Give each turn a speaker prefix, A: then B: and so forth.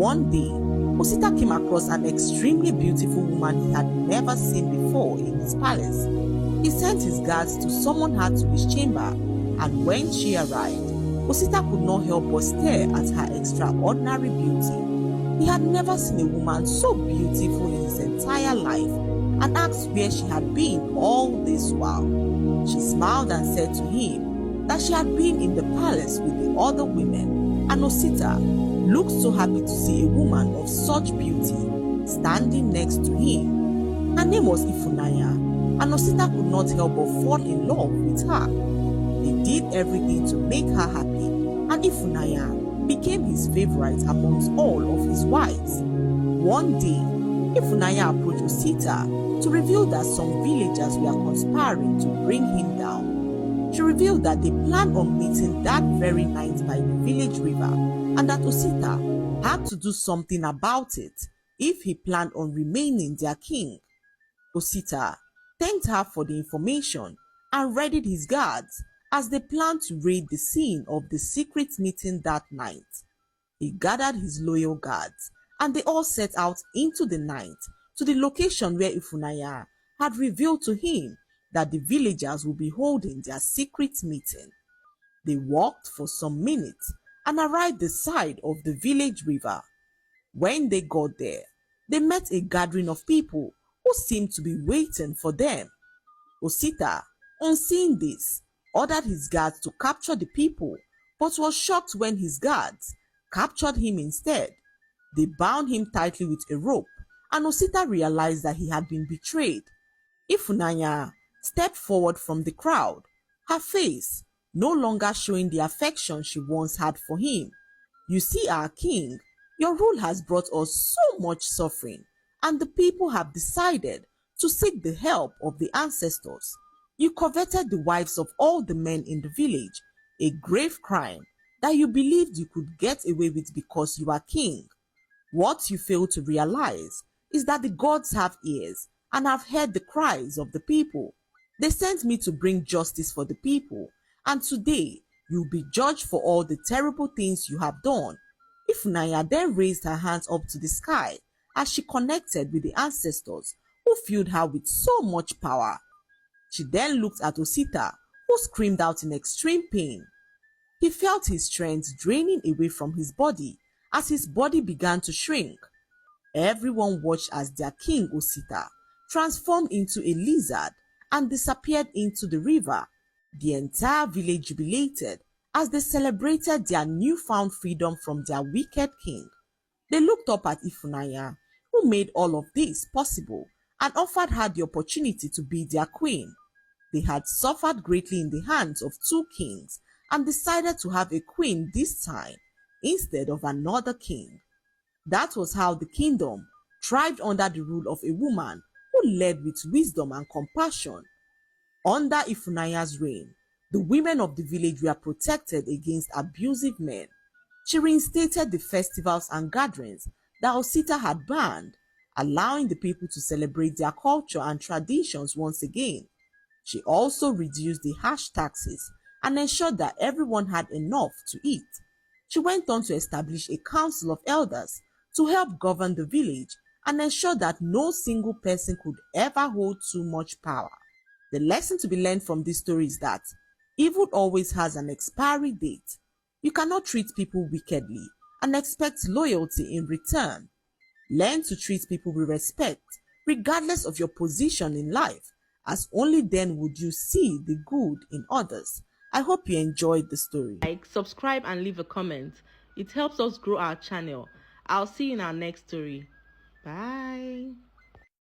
A: One day, Osita came across an extremely beautiful woman he had never seen before in his palace. He sent his guards to summon her to his chamber, and when she arrived, Osita could not help but stare at her extraordinary beauty. He had never seen a woman so beautiful in his entire life and asked where she had been all this while. She smiled and said to him that she had been in the palace with the other women, and Osita looked so happy to see a woman of such beauty standing next to him. Her name was Ifunanya, and Osita could not help but fall in love with her. He did everything to make her happy, and Ifunanya became his favorite amongst all of his wives. One day, Ifunanya approached Osita to reveal that some villagers were conspiring to bring him down. She revealed that they planned on meeting that very night by the village river, and that Osita had to do something about it if he planned on remaining their king. Osita thanked her for the information and readied his guards as they planned to raid the scene of the secret meeting that night. He gathered his loyal guards, and they all set out into the night to the location where Ifunanya had revealed to him that the villagers would be holding their secret meeting. They walked for some minutes and arrived the side of the village river. When they got there, they met a gathering of people who seemed to be waiting for them. Osita, on seeing this, ordered his guards to capture the people, but was shocked when his guards captured him instead. They bound him tightly with a rope, and Osita realized that he had been betrayed. Ifunanya stepped forward from the crowd, her face no longer showing the affection she once had for him. "You see, our king, your rule has brought us so much suffering, and the people have decided to seek the help of the ancestors. You coveted the wives of all the men in the village, a grave crime that you believed you could get away with because you are king. What you fail to realize is that the gods have ears and have heard the cries of the people. They sent me to bring justice for the people, and today you'll be judged for all the terrible things you have done." Ifunanya then raised her hands up to the sky as she connected with the ancestors who filled her with so much power. She then looked at Osita, who screamed out in extreme pain. He felt his strength draining away from his body as his body began to shrink. Everyone watched as their king Osita transformed into a lizard and disappeared into the river. The entire village jubilated as they celebrated their newfound freedom from their wicked king. They looked up at Ifunanya, who made all of this possible, and offered her the opportunity to be their queen. They had suffered greatly in the hands of two kings and decided to have a queen this time instead of another king. That was how the kingdom thrived under the rule of a woman who led with wisdom and compassion. Under Ifunanya's reign, the women of the village were protected against abusive men. She reinstated the festivals and gatherings that Osita had banned, allowing the people to celebrate their culture and traditions once again. She also reduced the harsh taxes and ensured that everyone had enough to eat. She went on to establish a council of elders to help govern the village and ensure that no single person could ever hold too much power. The lesson to be learned from this story is that evil always has an expiry date. You cannot treat people wickedly and expect loyalty in return. Learn to treat people with respect, regardless of your position in life, as only then would you see the good in others. I hope you enjoyed the story.
B: Like, subscribe, and leave a comment. It helps us grow our channel. I'll see you in our next story. Bye.